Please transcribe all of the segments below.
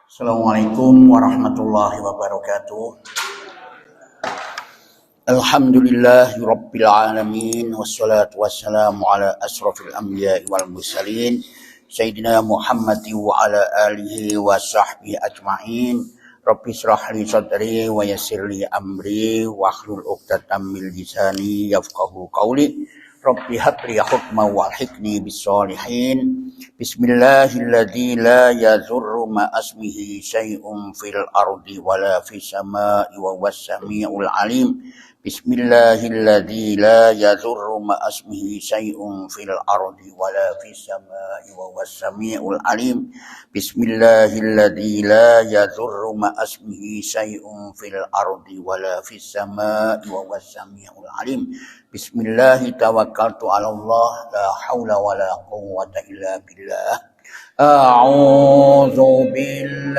Assalamualaikum warahmatullahi wabarakatuh. Alhamdulillahirabbil alamin wassalatu wassalamu ala asrofil anbiya'i wal mursalin sayyidina Muhammadin wa ala alihi wa sahbihi ajma'in. Rabbi shrah li sadri wa yassir li amri wa hlul 'uqdatam min lisani yafqahu qawli. Rabbi habli hukma wa alhiqni bis sholihin. Bismillahilladzi la yadhurru ma asmihi syai'un fil ardi wala fis samaa'i wa huwas samiul alim. Bismillahilladzi la yadhurru ma asmihi syai'un fil ardi wala fis samaa'i wa huwas samiul alim. Bismillahilladzi la yadhurru ma asmihi syai'un fil ardi wala fis samaa'i wa huwas samiul alim. Bismillahi tawakkaltu 'ala Allah la haula wala quwwata illa billah. A'udzu billahi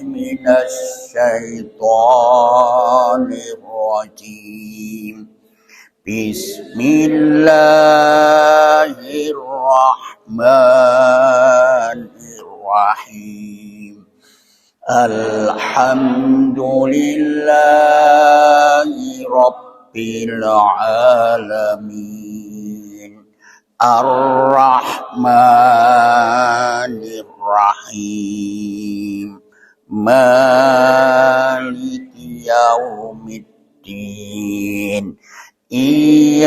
minasy syaithanir rajim. Bismillahirrahmanirrahim. Alhamdulillahi rabbil alamin. Ar-Rahmanir Rahim. Maliki yaumiddin. Iyyaka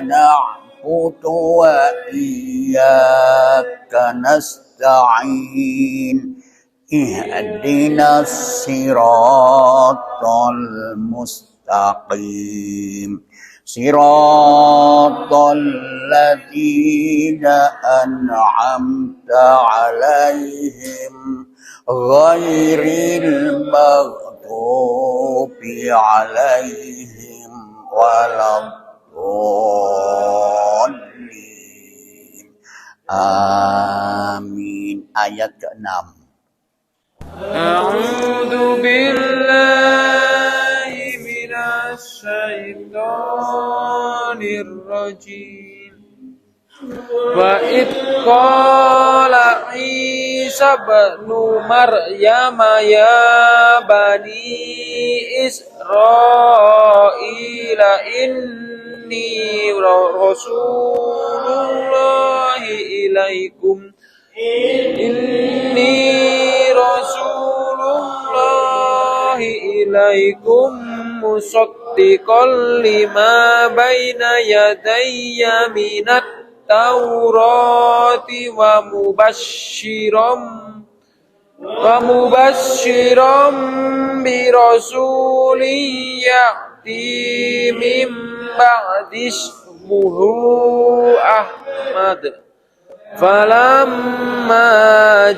na'budu wa iyyaka nasta'in. Ihdinas siratal mustaqim. Siratal ladzina an'amta 'alaihim ghairil maghdubi 'alaihim waladdallin. Amin. Ayat ke-6. A'udzu billahi minasy syaithanir rajim. Wa id qala Isa ibnu Maryam ya bani Israila inni rasulullahi ilaikum. Inni rasulullahi ilaikum musaddiqan lima baina yadayya minat taurati wa mubasysyiran bi rasulin ya'ti min ba'di ismuhu Ahmad. Falamma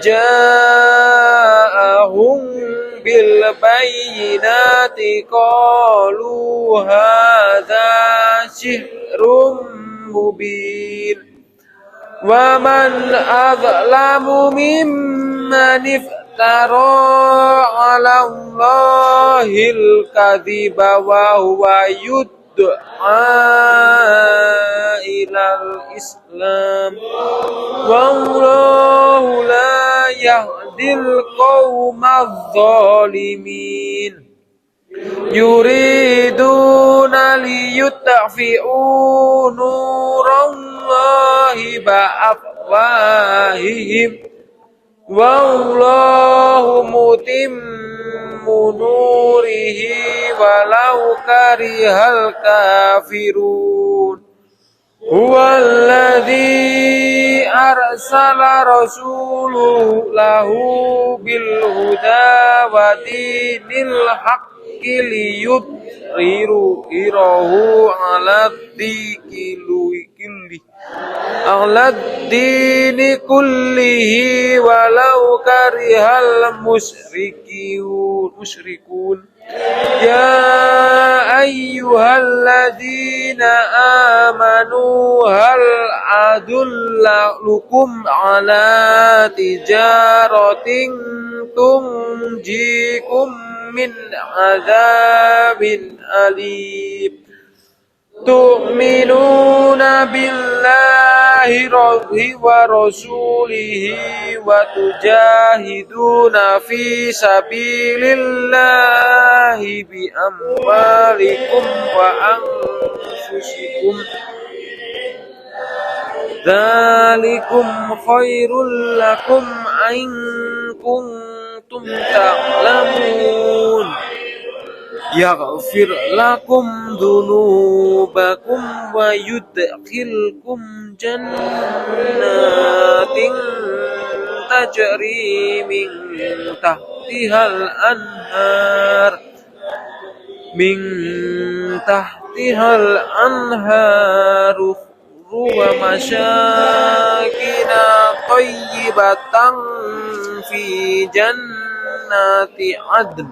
ja'ahum bil bayyinati qalu hadza sihrun mubin. Wa man adlamu mimman iftara 'ala Allahil kadhiba wa huwa ilal Islam. Wallahu la yahdil qaumadz zalimin. Yuriduna liyutfi'u nurallahi ba'afwahihim. Wallahu mutimmu nurihi walau karihal kafirun. Huwallazi arsala rasulahu bil huda wa dinil haqqi liyudhhirahu 'ala dini kullihi walau karihal musyrikun. Ya ayyuhalladzina amanu hal adullukum ala tijaratin tunjikum min azabin alim. tu'minuna billahi wa rasulihi wa tujahiduna fi sabilillahi bi amwalikum wa anfusikum dzalikum khairul lakum in kuntum ta'lamun yaghfir lakum dzunubakum wa yudkhilkum jannatin tajri min tahtihal anharu wa masyakina thayyibatan fi jannati adn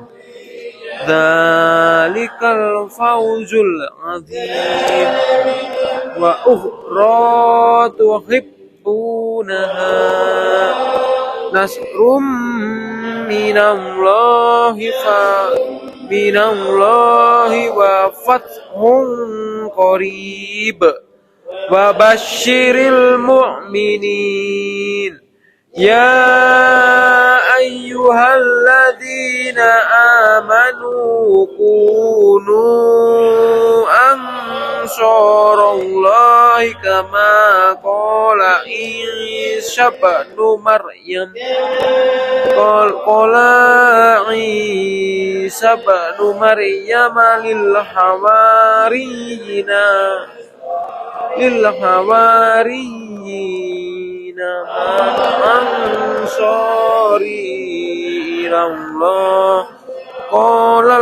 dzalikal fawzul azim wa ukhra tuhibbunaha nasrum minallahi wa fathun qarib wa basyiril mu'minin ya ayyuhalladzina amanu kunu ansarallahi kama qala Isa ibnu Maryam lil hawariyina ansari ilallah qala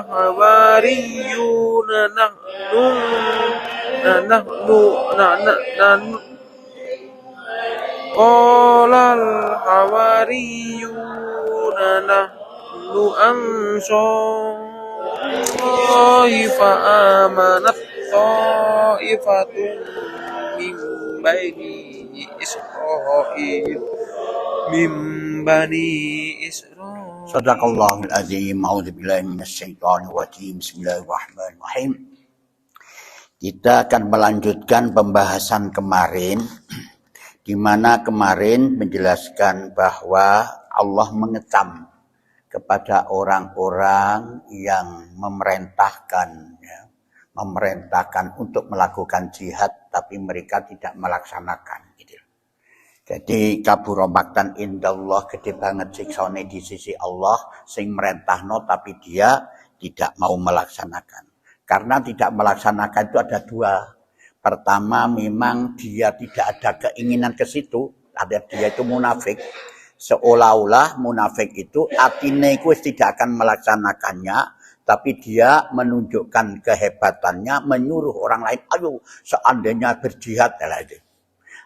hawariyuna nahnu ansari fa amanat ta'ifatun min bani Israil. Sadaqallahul azim. A'udzubillahi minasyaitonir rajim. Bismillahirrahmanirrahim. Kita akan melanjutkan pembahasan kemarin, di mana kemarin menjelaskan bahwa Allah mengecam kepada orang-orang yang memerintahkan untuk melakukan jihad, tapi mereka tidak melaksanakan. Gitu. Jadi kabura maktan indallah, gede banget siksane di sisi Allah, sing merentahno tapi dia tidak mau melaksanakan. Karena tidak melaksanakan itu ada dua. Pertama, memang dia tidak ada keinginan ke situ, dia itu munafik. Seolah-olah munafik itu atine kuwi tidak akan melaksanakannya, tapi dia menunjukkan kehebatannya, menyuruh orang lain, ayo seandainya berjihad.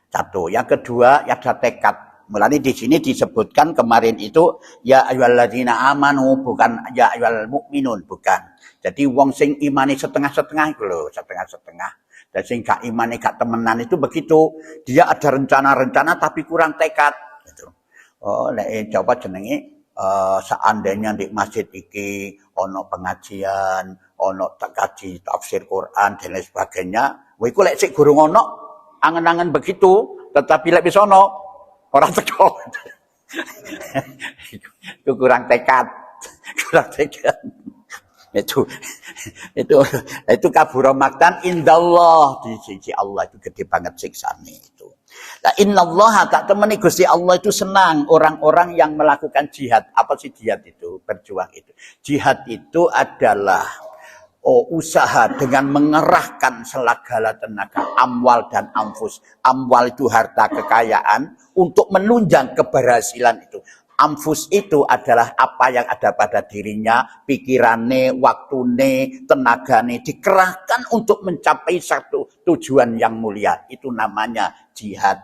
Satu. Yang kedua, ada tekad. Mulanya di sini disebutkan kemarin itu ya ayyuhalladzina amanu, bukan ya ayyuhal mukminun, bukan. Jadi wong sing imane setengah-setengah itu loh, setengah-setengah. Dan sing gak imane gak temenan itu begitu. Dia ada rencana-rencana tapi kurang tekad. Gitu. Oh, coba jenenge seandainya di masjid iki ono pengajian, ono kaji tafsir Quran dan lain sebagainya. Wah iku lek sik gurung ono angen-angen begitu, tetapi lek wis ono ora teko. Itu kurang tekad. Kurang tekad. Itu kabura maktan indallah, di sisi Allah itu gede banget siksane itu. Nah, innallaha tak temani Gusti Allah itu senang orang-orang yang melakukan jihad. Apa sih jihad itu? Berjuang itu. Jihad itu adalah usaha dengan mengerahkan segala tenaga, amwal dan anfus. Amwal itu harta kekayaan untuk menunjang keberhasilan itu. Anfus itu adalah apa yang ada pada dirinya, pikirannya, waktune, tenagane dikerahkan untuk mencapai satu tujuan yang mulia. Itu namanya jihad.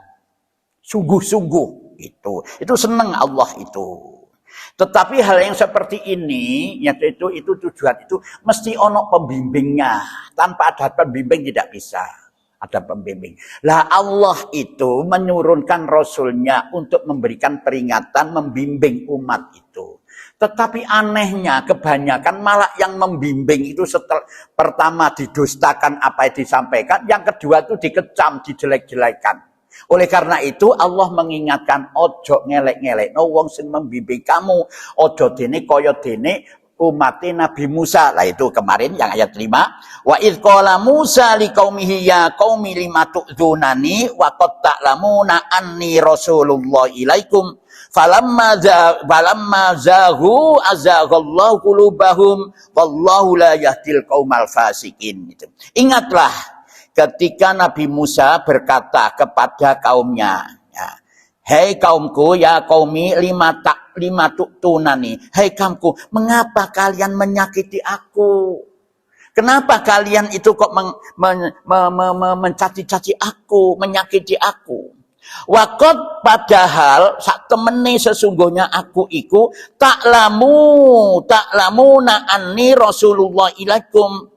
Sungguh-sungguh itu senang Allah itu. Tetapi hal yang seperti ini, yaitu itu tujuan itu mesti ono pembimbingnya. Tanpa ada pembimbing tidak bisa. Ada pembimbing. Lah Allah itu menurunkan Rasulnya untuk memberikan peringatan, membimbing umat itu. Tetapi anehnya kebanyakan malah yang membimbing itu setelah pertama didustakan apa yang disampaikan, yang kedua itu dikecam, dijelek-jelekan. Oleh karena itu Allah mengingatkan ojo ngelek-ngelek no wong sing membimbing kamu, ojo dene kaya dene umat Nabi Musa. Lah itu kemarin yang ayat 5. Wa idz qala Musa liqaumihi ya qaumi lima tu'dzunani wa qad ta'lamuna anni rasulullah ilaikum falamma zaghu azaghallahu qulubahum wallahu la yahdil qaumal fasikin. Ingatlah ketika Nabi Musa berkata kepada kaumnya, ya, hei kaumku, ya qaumi lima tunani, hei kaumku, mengapa kalian menyakiti aku? Kenapa kalian itu kok mencaci-caci aku, menyakiti aku? Wakot padahal sak temene sesungguhnya aku iku taklamuna anni rasulullah ilaikum.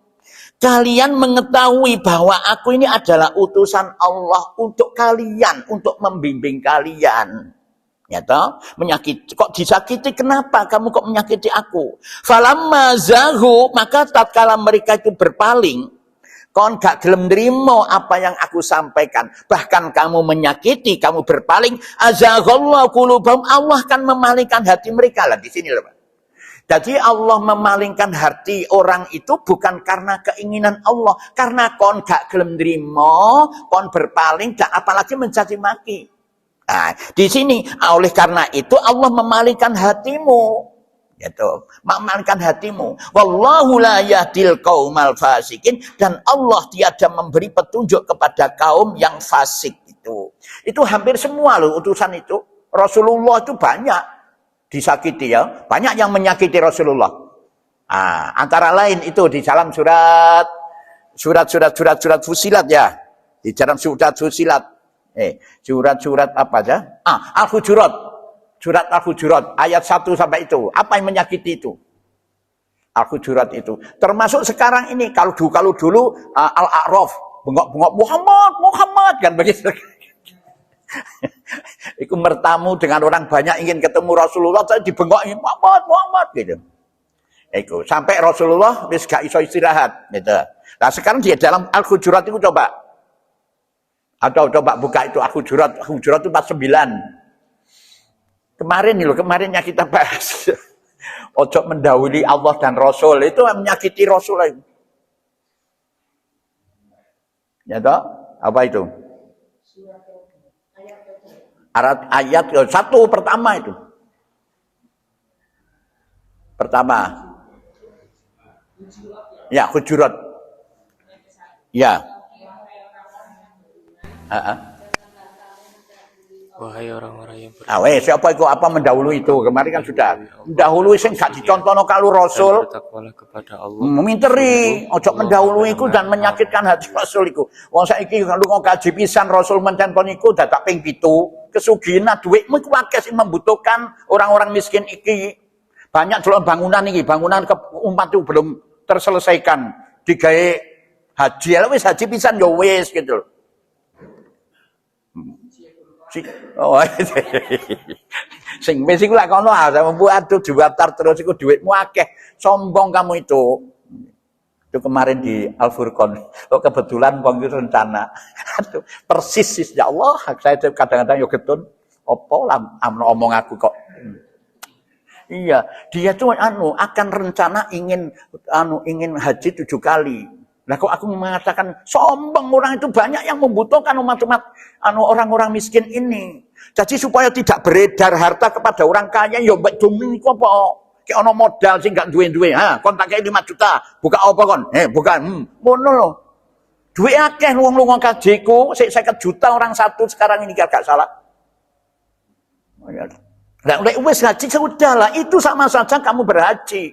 Kalian mengetahui bahwa aku ini adalah utusan Allah untuk kalian, untuk membimbing kalian. Ya toh, menyakiti, kok disakiti, kenapa kamu kok menyakiti aku? Falamma zaghu, maka tatkala mereka itu berpaling, kon gak gelem nrimo apa yang aku sampaikan, bahkan kamu menyakiti, kamu berpaling, azaghallahu qulubahum, Allah akan memalingkan hati mereka. Lah di sini loh, Pak. Jadi Allah memalingkan hati orang itu bukan karena keinginan Allah, karena kon gak gelem nrimo, kon berpaling, dan apalagi mencaci maki. Nah, di sini oleh karena itu Allah memalingkan hatimu. Gitu, memalingkan hatimu. Wallahu la yahdil qaumal fasikin, dan Allah tiada memberi petunjuk kepada kaum yang fasik itu. Itu hampir semua loh utusan itu. Rasulullah itu banyak disakiti ya, banyak yang menyakiti Rasulullah. Nah, antara lain itu di dalam surat Fusilat ya. Di dalam surat Fusilat. Surat apa aja? Al-Hujurat. Surat Al-Hujurat ayat 1 sampai itu. Apa yang menyakiti itu? Al-Hujurat itu. Termasuk sekarang ini kalau dulu Al-A'raf, bengok-bengok Muhammad kan begitu. Itu bertamu dengan orang banyak ingin ketemu Rasulullah, saya dibengok Muhammad gitu. Itu sampai Rasulullah wis gak iso istirahat gitu. Nah, sekarang dia dalam Al-Hujurat itu coba. Atau coba buka itu Al-Hujurat itu 49. Kemarin yang kita bahas. Ojo mendahului Allah dan Rasul, itu menyakiti Rasul itu. Ya toh? Apa itu? Ayat 1 pertama itu. Pertama. Ya, Hujurat. Ya. Wahai orang-orang yang beriman. Siapa itu apa mendahului itu? Kemarin kan sudah. Mendahului sing gak dicontohno kalau Rasul. Bertakwalah kepada Allah. Minteri, ojo mendahului iku dan menyakitkan hati Rasul iku. Wong saiki lu kaji pisan Rasul menconton iku dadak ping 7. Kesugihan duitmu iku akeh sing membutuhkan orang-orang miskin iki. Banyak delok bangunan iki, bangunan umat itu belum terselesaikan. Digawe haji, wis haji pisan ya wis gitu. Sing wis iku lak kono aduh diwatar terus iku duitmu akeh. Sombong kamu itu. Itu kemarin di Al-Furqan. Kebetulan wong itu rencana. Aduh, persis ya Allah, saya kadang-kadang yo getun. Opo lah omong aku kok. Iya, dia tuh akan rencana ingin haji 7 kali. Nah, kok aku mengatakan sombong, orang itu banyak yang membutuhkan umat-umat orang-orang miskin ini. Jadi supaya tidak beredar harta kepada orang kaya, ya mbak dumi iku apa? Kayak ono modal sing gak duwe-duwe. Kon tak kei 5 juta, buka apa kon? Bukan. Ngono lho. Duwe akeh wong-wong kajiku, 50 juta orang satu sekarang ini gak salah. Nah, wis haji sudahlah, itu sama saja kamu berhaji.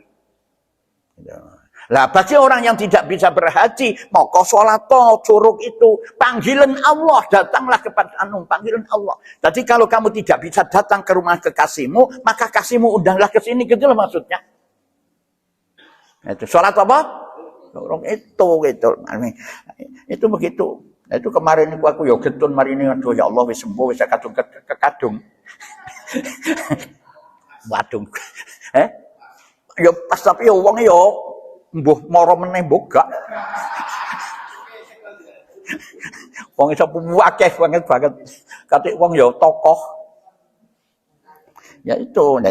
Lah bagi orang yang tidak bisa berhaji, maka sholat curug itu panggilan Allah, datanglah kepada panggilan Allah. Jadi kalau kamu tidak bisa datang ke rumah kekasihmu, maka kasihmu undanglah ke sini, gitu loh maksudnya. Itu sholat apa? Itu gitu. Itu begitu. Itu kemarin aku ya getun mari ini, aduh ya Allah wis sembuh wis kadung. Waduh. Ya pas tapi ya wong ya mbuh mara meneh mbok gak. Wong iso akeh banget. Katik wong ya tokoh. Ya itu, nah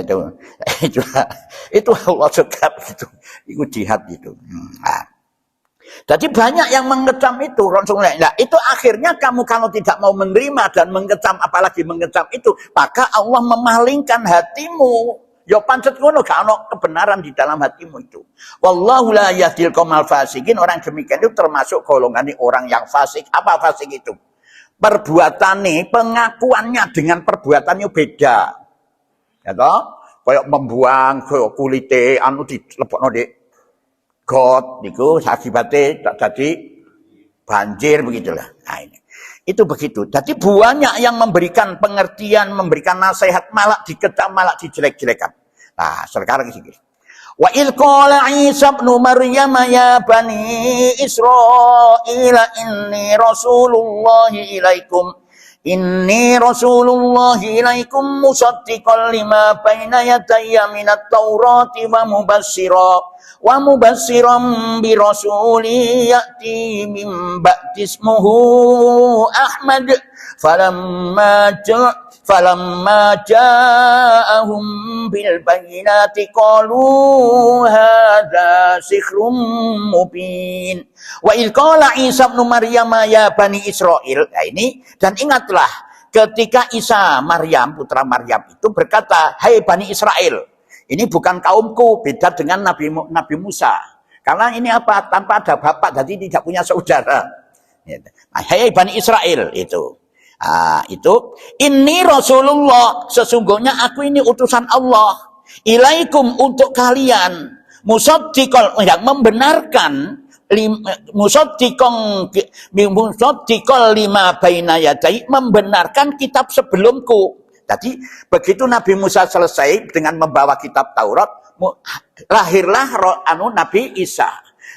itu Allah sekap gitu. Itu jihad gitu. Nah. Jadi banyak yang mengecam itu Rasulullah. Nah, itu akhirnya kamu kalau tidak mau menerima dan mengecam, apalagi mengecam itu, maka Allah memalingkan hatimu. Ya pancet ngono gak ono kebenaran di dalam hatimu itu. Wallahu la yahdil qaumal fasikin. Orang demikian itu termasuk golongan orang yang fasik. Apa fasik itu? Perbuatannya, pengakuannya dengan perbuatannya beda. Ya toh? Kayak membuang kayak kulite anu dilebokno dik got niku akibate tak jadi banjir begitulah. Nah ini. Itu begitu. Jadi banyak yang memberikan pengertian, memberikan nasihat malah dikecam, malah dijelek-jelekan. Nah, sekarang ini. Wa idh qala Isa ibn Maryam ya bani Israil inni rasulullahi ilaikum musaddiqan lima baina yadayya minat taurati wa mubassiran bi rasuli ya'ti min ba'di ismuhu Ahmad falamma ja'ahum bil bayyinati qalu hadza sihrun mubin. Wa idh qala Isa ibn Maryam ya bani Israil. Nah ini, dan ingatlah ketika Isa Maryam putra Maryam itu berkata, "Hai Bani Israel." Ini bukan kaumku, beda dengan Nabi Musa. Karena ini apa? Tanpa ada bapak, jadi tidak punya saudara. Hai Bani Israel itu. Itu ini Rasulullah, sesungguhnya aku ini utusan Allah. Ilaikum untuk kalian, musaddiqan yang membenarkan musaddiqan lima baina yadai, membenarkan kitab sebelumku. Jadi begitu Nabi Musa selesai dengan membawa kitab Taurat, lahirlah Nabi Isa.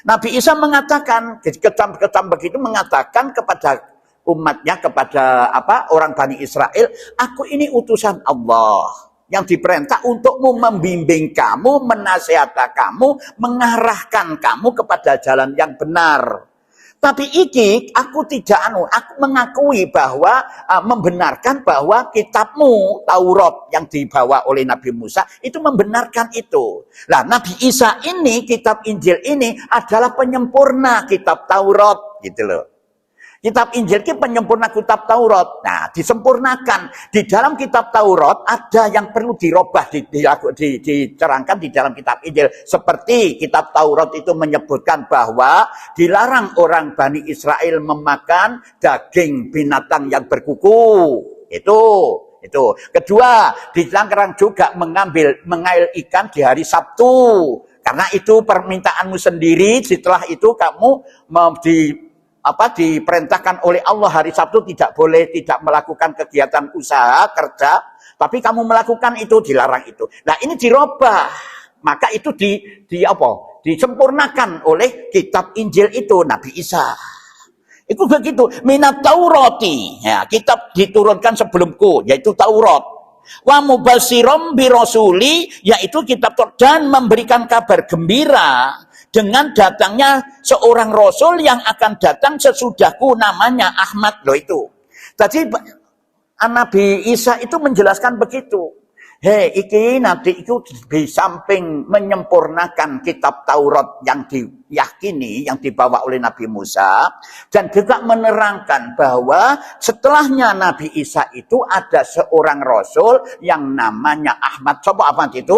Nabi Isa mengatakan, kecam begitu mengatakan kepada umatnya, kepada orang Bani Israel, aku ini utusan Allah yang diperintah untukmu, membimbing kamu, menasihati kamu, mengarahkan kamu kepada jalan yang benar. Tapi iki aku tidak aku mengakui bahwa membenarkan bahwa kitabmu Taurat yang dibawa oleh Nabi Musa itu membenarkan itu. Nah, Nabi Isa ini, kitab Injil ini adalah penyempurna kitab Taurat gitu loh. Kitab Injil itu penyempurna kitab Taurat. Nah, disempurnakan. Di dalam kitab Taurat ada yang perlu dirubah, diterangkan di dalam kitab Injil. Seperti kitab Taurat itu menyebutkan bahwa dilarang orang Bani Israel memakan daging binatang yang berkuku. Itu. Kedua, dilarang juga mengail ikan di hari Sabtu. Karena itu permintaanmu sendiri. Setelah itu kamu diperintahkan oleh Allah hari Sabtu tidak boleh tidak melakukan kegiatan usaha kerja, tapi kamu melakukan itu, dilarang itu. Nah, ini dirubah. Maka itu disempurnakan oleh kitab Injil itu Nabi Isa. Itu begitu, minat Taurati. Ya, kitab diturunkan sebelumku, yaitu Taurat. Wa mubassiram bi rasuli, yaitu kitab dan memberikan kabar gembira dengan datangnya seorang rasul yang akan datang sesudahku, namanya Ahmad loh itu. Jadi Nabi Isa itu menjelaskan begitu. Iki nanti itu di samping menyempurnakan kitab Taurat yang diyakini, yang dibawa oleh Nabi Musa, dan juga menerangkan bahwa setelahnya Nabi Isa itu ada seorang rasul yang namanya Ahmad. Coba Ahmad itu?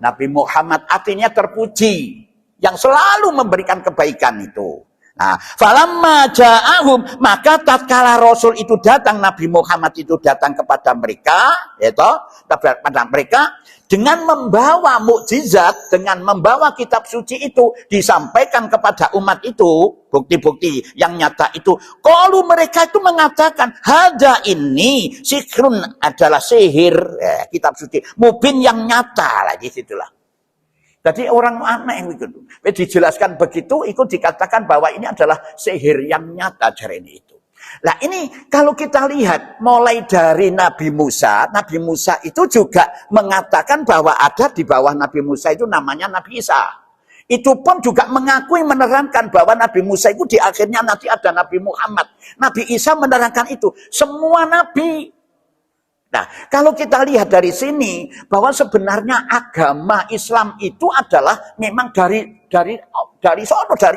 Nabi Muhammad, artinya terpuji, yang selalu memberikan kebaikan itu. Nah, falamma ja'ahum, maka tatkala Rasul itu datang, Nabi Muhammad itu datang kepada mereka, kepada mereka dengan membawa mukjizat, dengan membawa kitab suci itu, disampaikan kepada umat itu, bukti-bukti yang nyata itu. Kalau mereka itu mengatakan, hada ini sihrun, adalah sihir, kitab suci, mubin yang nyata lah di situlah. Jadi orang aneh begitu. Dijelaskan begitu, itu dikatakan bahwa ini adalah sihir yang nyata, jari ini itu. Nah ini kalau kita lihat mulai dari Nabi Musa itu juga mengatakan bahwa ada di bawah Nabi Musa itu namanya Nabi Isa. Itu pun juga mengakui menerangkan bahwa Nabi Musa itu di akhirnya nanti ada Nabi Muhammad. Nabi Isa menerangkan itu. Semua Nabi. Nah, kalau kita lihat dari sini bahwa sebenarnya agama Islam itu adalah memang dari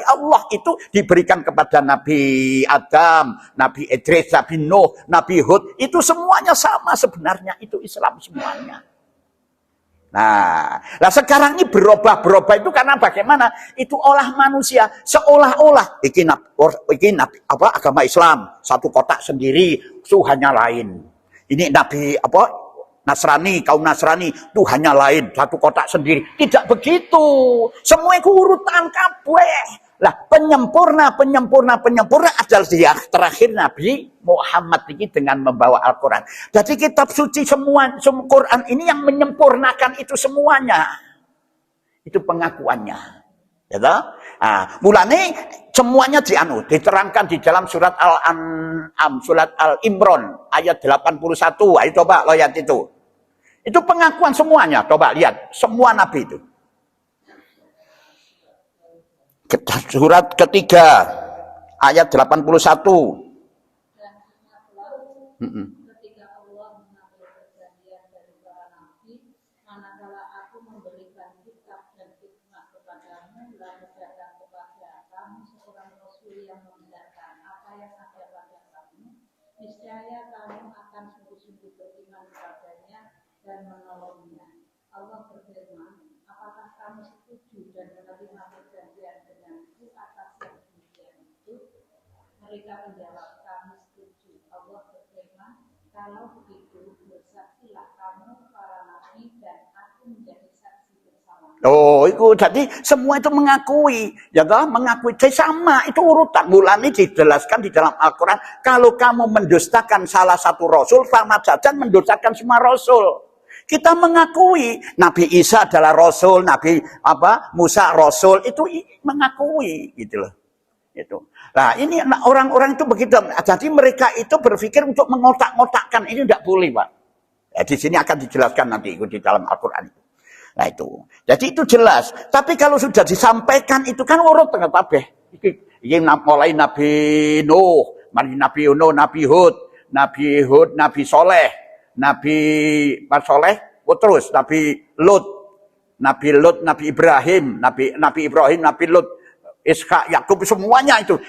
Allah itu diberikan kepada Nabi Adam, Nabi Idris, Nabi Nuh, Nabi Hud, itu semuanya sama sebenarnya, itu Islam semuanya. Nah sekarang ini berubah itu karena bagaimana? Itu olah manusia seolah-olah iki agama Islam satu kotak sendiri, Tuhannya lain. Ini Nabi Nasrani, kaum Nasrani, Tuhannya lain, satu kotak sendiri. Tidak begitu. Semua itu urutan kabeh. Lah penyempurna adalah dia terakhir Nabi Muhammad ini dengan membawa Al-Quran. Jadi kitab suci semua Quran ini yang menyempurnakan itu semuanya. Itu pengakuannya. Ya toh? Mulane semuanya diterangkan di dalam surat Al-An'am, surat Al-Imran ayat 81. Ayo coba lihat itu. Itu pengakuan semuanya. Coba lihat semua nabi itu. Surat ketiga ayat 81. Ketika Allah mengambil perjanjian dari para nabi, manakala aku memberikan kitab dan hikmah kepadamu, lalu datang kepada kamu seorang rasul yang membenarkan apa yang ada pada kamu, niscaya kamu akan sungguh-sungguh beriman kepadanya dan menolongnya. Allah berfirman, apakah kamu setuju dan menerima perjanjian denganku atas yang demikian itu? Mereka menjawab, kami setuju. Allah berfirman, kalau begitu bersaksilah kamu para nabi dan aku menjadi saksi bersama. Itu jadi semua itu mengakui, ya toh, mengakui sama itu urutan. Mulanya dijelaskan di dalam Al-Quran, kalau kamu mendustakan salah satu rasul, sama saja mendustakan semua rasul. Kita mengakui Nabi Isa adalah rasul, Nabi Musa rasul, itu mengakui gitu loh. Itu. Nah, ini orang-orang itu begitu. Jadi mereka itu berpikir untuk mengotak-ngotakkan, ini tidak boleh, Pak. Ya, di sini akan dijelaskan nanti di dalam Al-Qur'an itu. Nah, itu. Jadi itu jelas. Tapi kalau sudah disampaikan itu kan urut tengah tabeh. Ini mulai Nabi Nuh, Nabi Nuh, Nabi Hud, Nabi Soleh, Nabi Soleh, terus Nabi Lut, Nabi Ibrahim, Nabi Lut, Ishak, Yakub, semuanya itu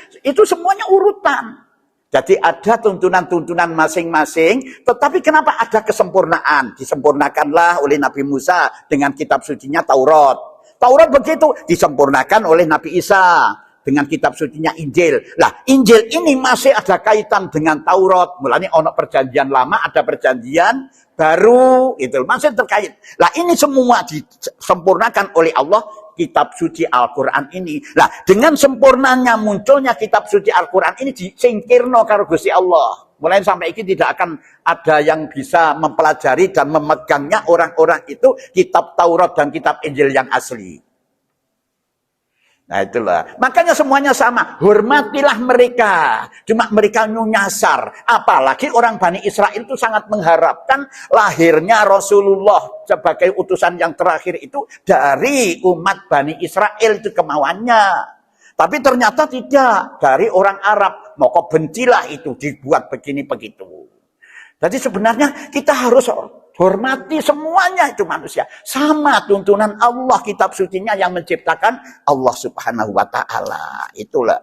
semuanya urutan. Jadi ada tuntunan-tuntunan masing-masing, tetapi kenapa ada kesempurnaan? Disempurnakanlah oleh Nabi Musa dengan kitab sucinya Taurat. Taurat begitu disempurnakan oleh Nabi Isa dengan kitab sucinya Injil. Lah, Injil ini masih ada kaitan dengan Taurat. Mulanya ono perjanjian lama, ada perjanjian baru, itu masih terkait. Lah, ini semua disempurnakan oleh Allah kitab suci Al-Quran ini. Lah, dengan sempurnanya munculnya kitab suci Al-Quran ini disingkirno karo Gusti Allah. Mulai sampai ini tidak akan ada yang bisa mempelajari dan memegangnya orang-orang itu kitab Taurat dan kitab Injil yang asli. Nah itulah. Makanya semuanya sama. Hormatilah mereka. Cuma mereka nyasar. Apalagi orang Bani Israel itu sangat mengharapkan lahirnya Rasulullah sebagai utusan yang terakhir itu dari umat Bani Israel, itu kemauannya. Tapi ternyata tidak. Dari orang Arab. Maka bencilah itu dibuat begini begitu. Jadi sebenarnya kita harus hormati semuanya itu manusia. Sama tuntunan Allah kitab sucinya yang menciptakan Allah Subhanahu wa taala. Itulah.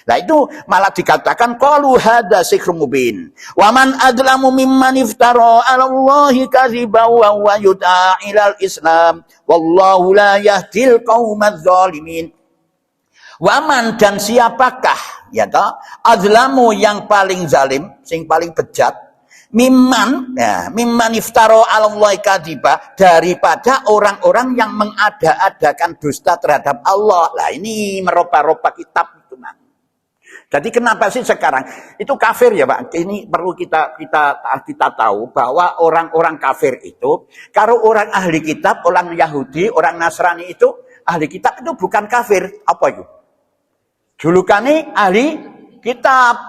Nah itu malah dikatakan qalu hadza sihrun mubin. Wa man adlamu mimman iftara 'ala Allahi kadziban wa huwa yud'a ilal Islam. Wallahu la yahdil qaumadz zalimin. Waman, dan siapakah ya toh adlamu yang paling zalim, sing paling bejat, mimman iftaro 'alallahi kadziba, daripada orang-orang yang mengada-adakan dusta terhadap Allah. Lah ini merubah-rubah kitab itu, man. Jadi kenapa sih sekarang itu kafir ya, Pak? Ini perlu kita tahu bahwa orang-orang kafir itu, kalau orang ahli kitab, orang Yahudi, orang Nasrani itu ahli kitab itu bukan kafir, apa itu? Julukannya ahli kitab.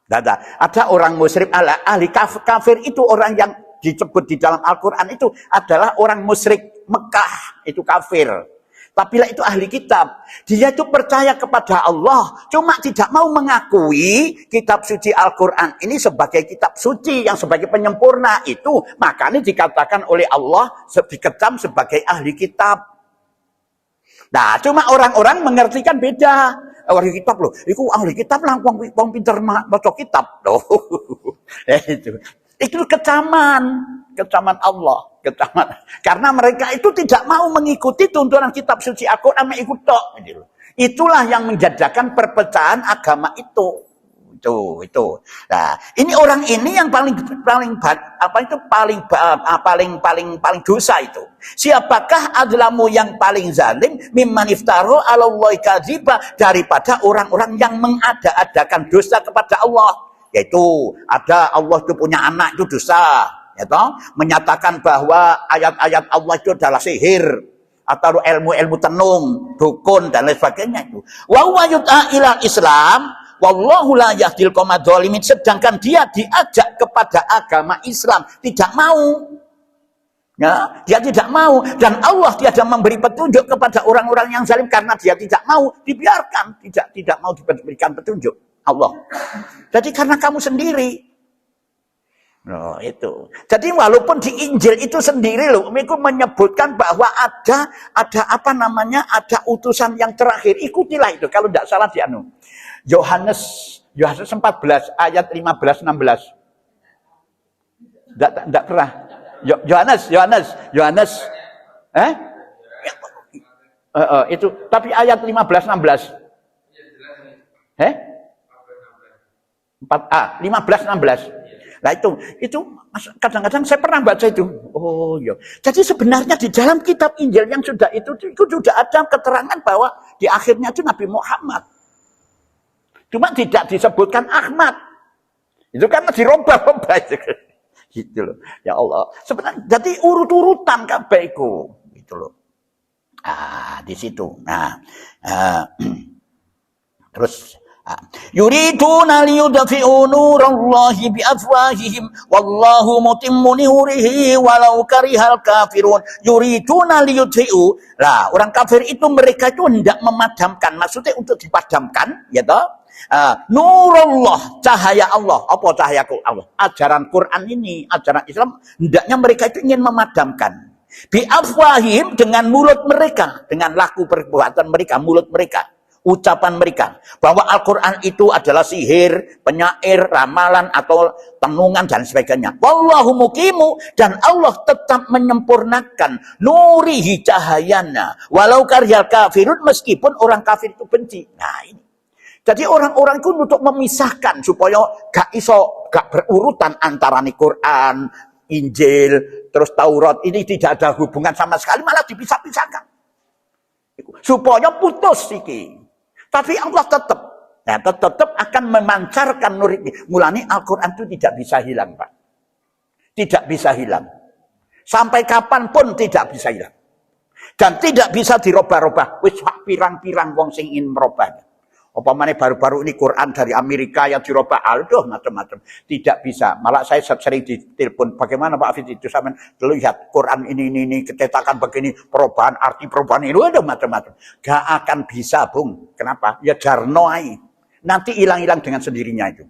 Ada orang musyrik, ahli kafir itu orang yang disebut di dalam Al-Quran itu adalah orang musyrik Mekah, itu kafir. Tapi lah itu ahli kitab. Dia itu percaya kepada Allah, cuma tidak mau mengakui kitab suci Al-Quran ini sebagai kitab suci yang sebagai penyempurna itu. Makanya dikatakan oleh Allah dikecam sebagai ahli kitab. Nah, cuma orang-orang mengertikan beda. Ahli kitab loh, itu ahli kitab lah, wong pinter baca kitab loh. Itu kecaman Allah, kecaman. Karena mereka itu tidak mau mengikuti tuntunan kitab suci Al-Quran, ikut tok. Itulah yang menjadikan perpecahan agama itu. Itu. Nah, ini orang ini yang paling dosa itu. Siapakah adlamu yang paling zalim mimman iftaro 'alallahi kadziba, daripada orang-orang yang mengada-adakan dosa kepada Allah. Yaitu ada Allah itu punya anak, itu dosa, ya toh? Menyatakan bahwa ayat-ayat Allah itu adalah sihir atau ilmu-ilmu tenung, dukun dan lain sebagainya itu. Wa huwa yud'a ilal Islam wallahu la yahdil qaumadz dzalimin, sedangkan dia diajak kepada agama Islam tidak mau. Ya, dia tidak mau, dan Allah tiada memberi petunjuk kepada orang-orang yang zalim karena dia tidak mau, dibiarkan, tidak mau diberikan petunjuk Allah. Jadi karena kamu sendiri. Loh, itu. Jadi walaupun di Injil itu sendiri loh, itu menyebutkan bahwa ada ada utusan yang terakhir. Ikutilah itu kalau tidak salah di Yohanes 14 ayat 15 16. Tidak pernah. Yohanes. Itu tapi ayat 15 16. 4a 15 16. Nah itu kadang-kadang saya pernah baca itu. Oh iya. Jadi sebenarnya di dalam kitab Injil yang sudah itu sudah ada keterangan bahwa di akhirnya itu Nabi Muhammad. Cuma tidak disebutkan Ahmad. Itu karena dirubah-rubah gitu loh. Ya Allah. Sebenarnya jadi urut-urutan kabehku gitu loh. Di situ. Terus yuriduna liyudfi'u nurallahi biafwahihim wallahu mutimmu nurihi walau karihal kafirun. Yuriduna liyudfi'u. Lah, orang kafir itu mereka itu hendak memadamkan, maksudnya untuk dipadamkan, ya toh? Nurullah, cahaya Allah. Apa cahaya Allah? Ajaran Quran ini, ajaran Islam, hendaknya mereka itu ingin memadamkan. Biafwahihim, dengan mulut mereka, dengan laku perbuatan mereka, mulut mereka, ucapan mereka, bahwa Al-Quran itu adalah sihir, penyair, ramalan, atau tenungan, dan sebagainya. Wallahu muqimu, dan Allah tetap menyempurnakan nurihi, cahayanya, walau karyal kafirun, meskipun orang kafir itu benci. Nah ini. Jadi orang-orang itu untuk memisahkan, supaya gak berurutan antara Quran, Injil, terus Taurat, ini tidak ada hubungan sama sekali, malah dipisah-pisahkan. Supaya putus iki. Tapi Allah tetap akan memancarkan nur ini. Mulanya Al-Quran itu tidak bisa hilang, Pak. Tidak bisa hilang. Sampai kapanpun tidak bisa hilang. Dan tidak bisa dirubah-rubah. Wis pirang-pirang wong sing ingin merubahnya. Umpamanya baru-baru ini Quran dari Amerika yang dirubah, aduh macam-macam. Tidak bisa. Malah saya sering ditelepon, bagaimana Pak Hafiz itu sampean lihat Quran ini kecetakan begini, perubahan, arti perubahan ini, aduh macam-macam. Gak akan bisa, Bung. Kenapa? Ya jarnoai. Nanti hilang-hilang dengan sendirinya itu.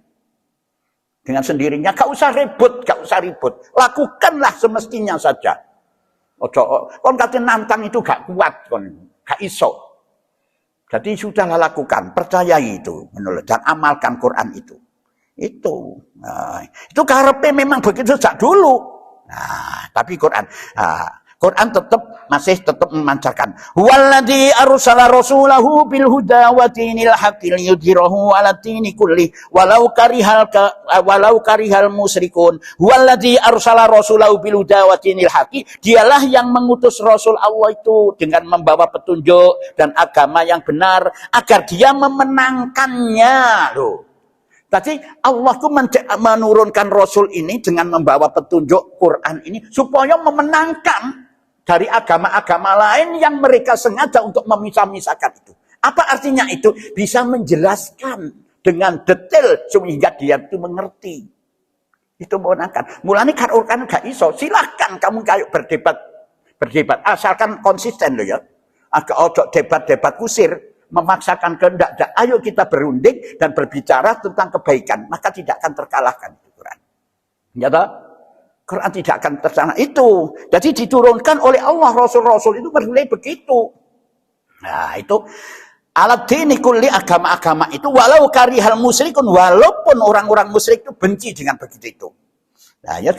Dengan sendirinya, gak usah ribut. Lakukanlah semestinya saja. Ojo, kon kate nantang itu gak kuat, gak iso. Jadi sudahlah lakukan, percayai itu, dan amalkan Quran itu. Itu karepe memang begitu sejak dulu. Nah, tapi Quran masih tetap memancarkan. Huwallazi arsala rasulahu bil huda wa dinil haqqi liyudhhirahu 'ala dini kulli walau karihal musyrikun. Huwallazi arsala rasulahu bil huda wa dinil haqqi, dialah yang mengutus Rasul Allah itu dengan membawa petunjuk dan agama yang benar agar dia memenangkannya. Loh. Tadi Allah itu menurunkan Rasul ini dengan membawa petunjuk Quran ini supaya memenangkan dari agama-agama lain yang mereka sengaja untuk memisah-misahkan itu. Apa artinya itu? Bisa menjelaskan dengan detail sehingga dia itu mengerti. Itu memenangkan. Mulane kan gak iso. Silahkan kamu kayak berdebat asalkan konsisten loh ya. Agak ojo debat kusir, memaksakan kehendak. Ayo kita berunding dan berbicara tentang kebaikan, maka tidak akan terkalahkan itu Quran. Ya toh? Quran tidak akan tersanah itu. Jadi diturunkan oleh Allah, Rasul-Rasul itu bernilai begitu. Nah itu alat dini kulli, agama-agama itu walau karihal musyrikun, walaupun orang-orang musyrik itu benci dengan begitu itu. Nah ya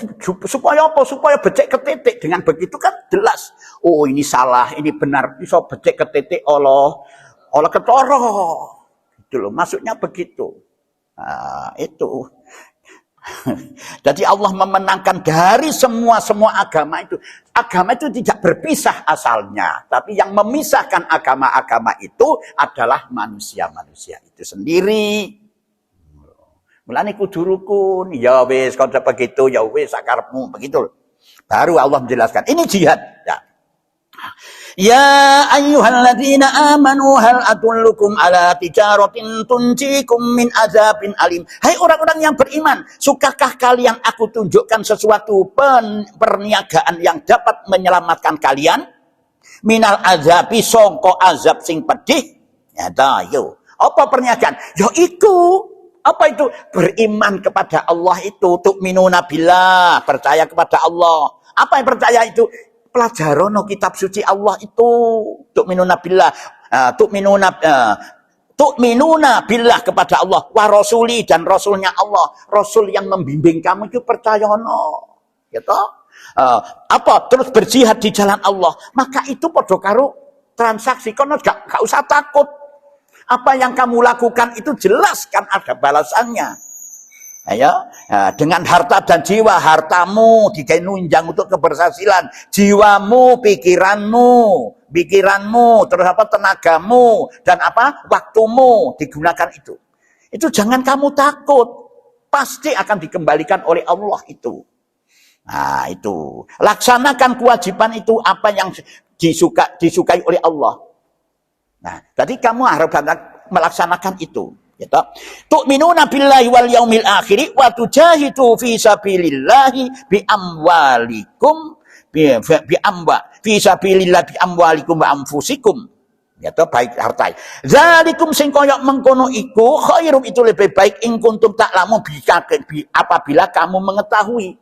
supaya apa? Supaya becek ke titik. Dengan begitu kan jelas. Oh ini salah, ini benar. Bisa becek ke titik Allah ketoro. Itu loh, maksudnya begitu. Nah itu. Jadi Allah memenangkan dari semua agama itu. Agama itu tidak berpisah asalnya, tapi yang memisahkan agama-agama itu adalah manusia-manusia itu sendiri. Mulane kudu rukun, ya wis kalau begitu ya wis sakarepmu begitu. Baru Allah menjelaskan. Ini jihad. Ya ayyuhalladzina amanu hal adullukum ala tijaratin tunjikum min azabin alim. Hai orang-orang yang beriman, sukakah kalian aku tunjukkan sesuatu perniagaan yang dapat menyelamatkan kalian minal azabi sangka azab sing pedih? Ya ta yo. Apa perniagaan? Yo iku. Apa itu? Beriman kepada Allah itu, tu'minuna billah, percaya kepada Allah. Apa yang percaya itu? Pelajarono kitab suci Allah itu, tu'minuna billah, tu'minuna billah kepada Allah, wa rasuli dan rasulnya Allah, rasul yang membimbing kamu itu percayono, gitu. Apa? Terus berjihad di jalan Allah, maka itu podo karo transaksi, kono gak usah takut. Apa yang kamu lakukan itu jelas kan ada balasannya. Ya, dengan harta dan jiwa, hartamu dikai nunjang untuk keberhasilan, jiwamu, pikiranmu, terus apa tenagamu dan apa waktumu digunakan itu. Itu jangan kamu takut, pasti akan dikembalikan oleh Allah itu. Nah itu, laksanakan kewajiban itu apa yang disukai oleh Allah. Nah, tadi kamu harus melaksanakan itu. Tu'minuna billahi wal yaumil akhir wa tujahidu fi sabilillahi bi amwalikum fi sabilillah bi amwalikum wa anfusikum. Baik harta. Zalikum sing koyo mengkono iku khairum itu lebih baik in kuntum ta'lamu apabila kamu mengetahui.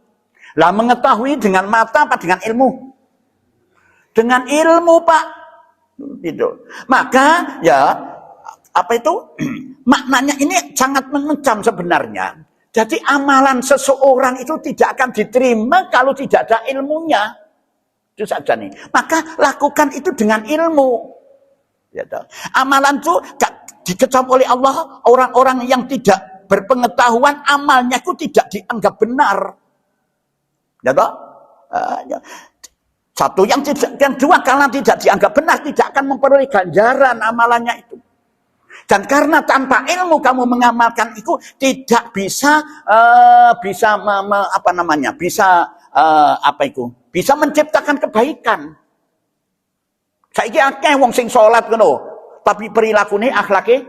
Lah mengetahui dengan mata apa dengan ilmu? Dengan ilmu, Pak. Gitu. Maka ya apa itu maknanya ini sangat mengancam sebenarnya. Jadi amalan seseorang itu tidak akan diterima kalau tidak ada ilmunya. Itu saja nih. Maka lakukan itu dengan ilmu. Amalan itu dikecam oleh Allah, orang-orang yang tidak berpengetahuan amalnya itu tidak dianggap benar. Satu yang dua karena tidak dianggap benar tidak akan memperoleh ganjaran amalannya itu. Dan karena tanpa ilmu kamu mengamalkan itu tidak bisa bisa menciptakan kebaikan. Saiki akeh wong sing salat ngono, tapi perilakune akhlake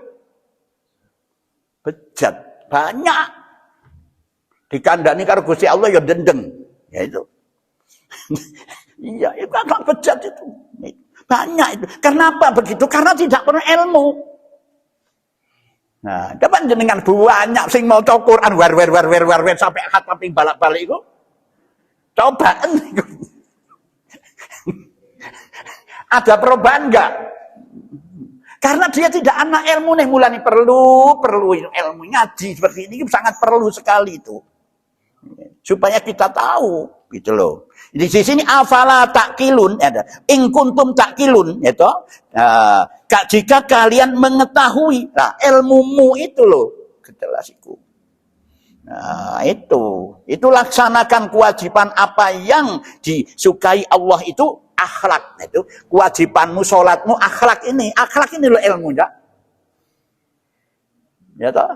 bejat. Banyak. Dikandani karo Gusti Allah ya dendeng. Ya itu. Iya, itu agak bejat itu. Banyak itu. Kenapa begitu? Karena tidak pernah ilmu. Nah, dapat jenengan banyak sing maca Quran war sampai khatam ping balak-balik itu. Cobaan itu. Ada perubahan enggak? Karena dia tidak anak ilmu nih mulane perlu ilmu ngaji seperti ini sangat perlu sekali itu. Supaya kita tahu gitu loh. Di sini afala takilun ada. In kuntum takilun itu. Jika kalian mengetahui, nah ilmumu itu loh, jelas itu. Nah itu laksanakan kewajiban apa yang disukai Allah itu akhlak. Itu kewajibanmu, sholatmu, akhlak ini loh ilmunya. Ya toh,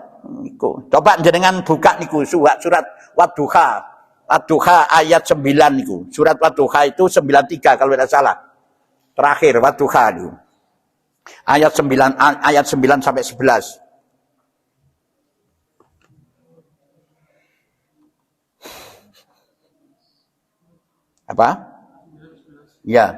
coba jenengan buka niku surat Wadduha ayat 9 niku. Surat Wadduha itu 93 kalau tidak salah. Terakhir Wadduha niku. Ayat 9 sampai 11. Apa? Ya.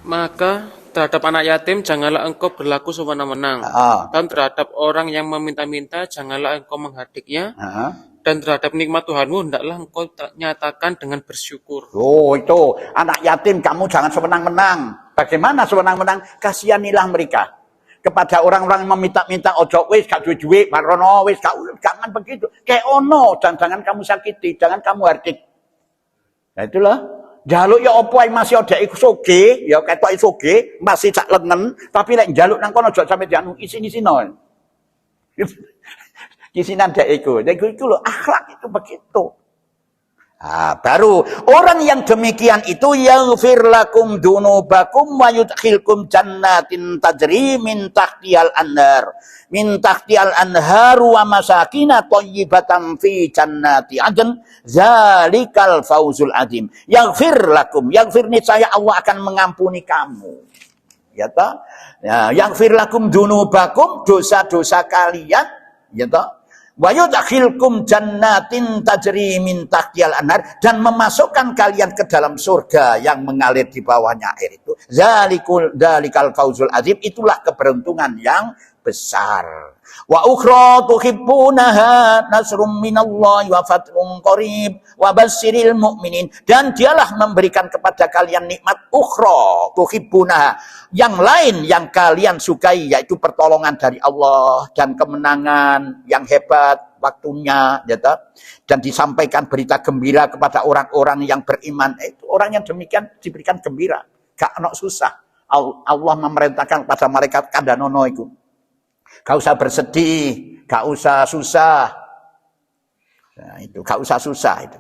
Maka terhadap anak yatim janganlah engkau berlaku sewenang-wenang. Dan terhadap orang yang meminta-minta janganlah engkau menghardiknya. Dan terhadap nikmat Tuhanmu hendaklah engkau nyatakan dengan bersyukur. Oh, itu anak yatim kamu jangan sewenang-wenang. Bagaimana sewenang-wenang? Kasihanilah mereka. Kepada orang-orang yang meminta-minta, ojo wis gak duwe-duwe, marono wis jangan begitu. Kayak ono, jangan kamu sakiti, jangan kamu hardik. Nah itulah. Jaluk ya opo ae masih ada iku soge, ya ketok soge, masih cak lengen, tapi lek jaluk nang kono aja sampe dianu isin-isino. Kisinan dek iku. Itu loh akhlak itu begitu. Baru orang yang demikian itu yaghfir lakum dunubakum wa yudkhilkum jannatin tajri min tahtihal anhar. Min tahtihal anhar wa masakina thayyibatan fi jannati adn. Zalikal fawzul azim. Yaghfir lakum. Yaghfir niscaya Allah akan mengampuni kamu. Ya toh? Ya, yaghfir lakum dunubakum, dosa-dosa kalian, ya toh? Wa yudkhilkum jannatin tajri min tahtihal anhar, dan memasukkan kalian ke dalam surga yang mengalir di bawahnya air itu. Zalikal fawzul azim, itulah keberuntungan yang besar. Wa ukhra tuhibbunaha nasrum minallahi wa fathun qarib wa basyiril mu'minin, dan dialah memberikan kepada kalian nikmat ukhra tuhibbunaha, yang lain yang kalian sukai, yaitu pertolongan dari Allah dan kemenangan yang hebat waktunya, ya toh? Dan disampaikan berita gembira kepada orang-orang yang beriman. Itu orang yang demikian diberikan gembira, gak ono susah. Allah memerintahkan kepada malaikat kandanono itu, gak usah bersedih, gak usah susah. Nah, itu gak usah susah itu.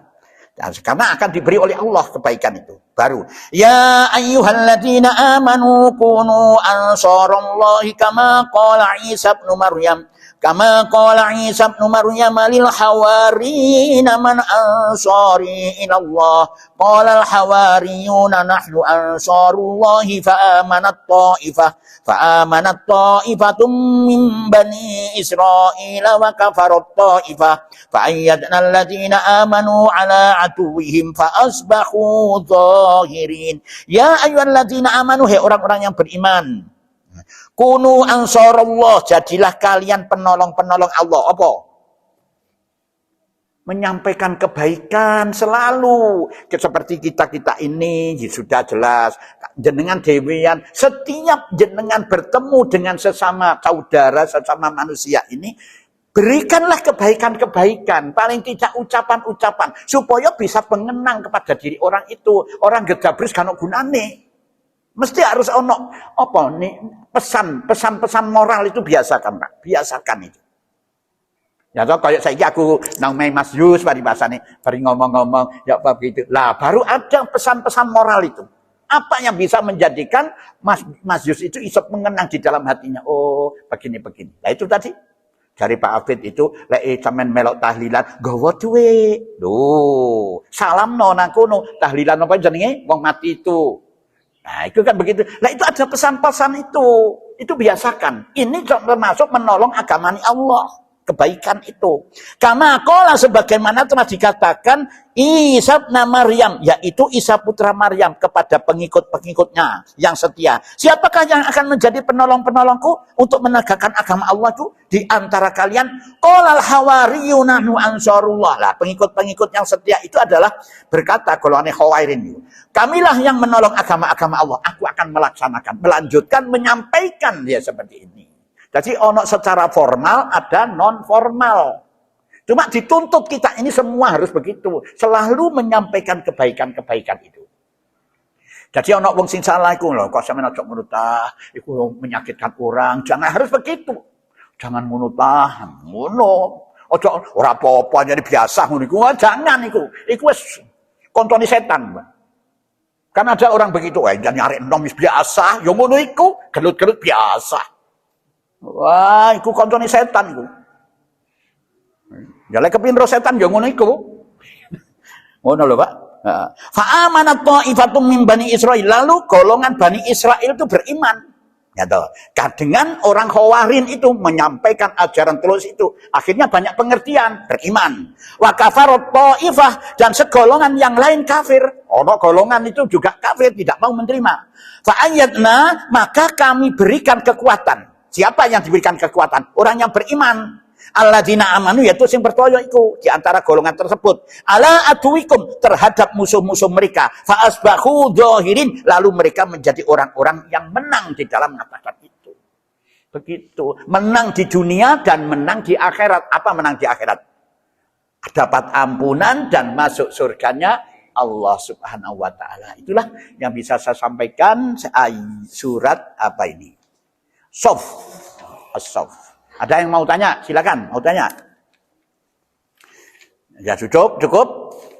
Nah, karena akan diberi oleh Allah kebaikan itu. Baru ya ayyuhalladzina amanu kunu ansarallahi kama qala Isa bin Maryam lil hawariyina man ansari ila Allah qala al hawariyuna nahnu ansarullahi fa amanat ta'ifatum min bani Israila wa kafarat ta'ifah fa ayyadna alladzina amanu ala aduwwihim fa asbahu zahirin. Ya ayyuhalladzina amanu, hai orang-orang yang beriman, kunu ansarullah, jadilah kalian penolong-penolong Allah. Apa? Menyampaikan kebaikan selalu. Seperti kita ini sudah jelas. Jenengan dewean, setiap jenengan bertemu dengan sesama saudara, sesama manusia ini, berikanlah kebaikan-kebaikan, paling tidak ucapan-ucapan, supaya bisa mengenang kepada diri orang itu. Orang gedabris kan gunane. Mesti harus ono apa nih pesan-pesan moral itu biasakan, Pak. Biasakan itu. Ya toh kayak saiki aku nang Mas Yus paribasane bari ngomong-ngomong ya apa begitu. Lah baru ada pesan-pesan moral itu. Apa yang bisa menjadikan Mas Yus itu iso mengenang di dalam hatinya. Oh, begini-begini. Nah itu tadi dari Pak Afid itu, lek sampean melok tahlilan, gawa duwe. Loh, salam nang kono, tahlilan apa jenenge? Wong mati itu. Nah, itu kan begitu. Nah, itu ada pesan-pesan itu. Itu biasakan. Ini termasuk menolong agama Allah. Kebaikan itu. Kama qala, sebagaimana telah dikatakan Isa bin Maryam, yaitu Isa putra Maryam, kepada pengikut-pengikutnya yang setia. Siapakah yang akan menjadi penolong-penolongku untuk menegakkan agama Allah itu? Di antara kalian, qolal hawariyuna nahnu ansarullah. Lah, pengikut-pengikut yang setia itu adalah berkata golongan Khawairin itu, kamilah yang menolong agama-agama Allah. Aku akan melaksanakan, melanjutkan, menyampaikan dia seperti ini. Jadi ono secara formal, ada non formal. Cuma dituntut kita ini semua harus begitu, selalu menyampaikan kebaikan-kebaikan itu. Jadi ono wong sing salah iku lho, kok sampeyan ojo ngono ta, iku menyakitkan orang, jangan harus begitu. Jangan ngono ta, ngono. Ojo ora apa-apa jadi biasa ngono iku, jangan iku. Iku wis kontone setan, Mbak. Kan ada orang begitu, jangan nyari enom biasa, yo ngono iku, gelut-gelut biasa. Wah, iku koncone setan iku. Ya lek kepindro setan ya ngono iku. Ngono lho, Pak. Fa amanat ta'ifatum min bani Israil. Lalu golongan Bani Israel itu beriman. Ya toh. Dengan orang Khawarin itu menyampaikan ajaran terus itu, akhirnya banyak pengertian, beriman. Wa kafarat ta'ifah, dan segolongan yang lain kafir. Ono golongan itu juga kafir, tidak mau menerima. Fa'ayyadna, maka kami berikan kekuatan. Siapa yang diberikan kekuatan? Orang yang beriman. Alladzina amanu, yaitu sing percaya iku di antara golongan tersebut. Ala aduwikum, terhadap musuh-musuh mereka. Fa asbahu dhahirin, lalu mereka menjadi orang-orang yang menang di dalam ngatakan itu. Begitu, menang di dunia dan menang di akhirat. Apa menang di akhirat? Dapat ampunan dan masuk surganya Allah Subhanahu wa taala. Itulah yang bisa saya sampaikan surat apa ini? Sof. As-Sof. Ada yang mau tanya? Silakan, mau tanya. Ya cukup.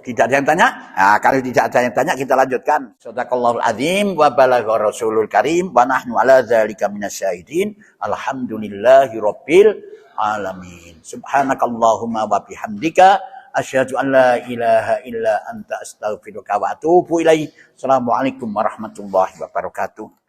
Tidak ada yang tanya? Nah, kalau tidak ada yang tanya, kita lanjutkan. Shadaqallahul azim wa balagha rasulul karim wa nahnu ala dzalika minasyahidin. Alhamdulillahi rabbil alamin. Subhanakallahumma wa bihamdika asyhadu an la ilaha illa anta astaghfiruka wa atubu ilaik. Assalamualaikum warahmatullahi wabarakatuh.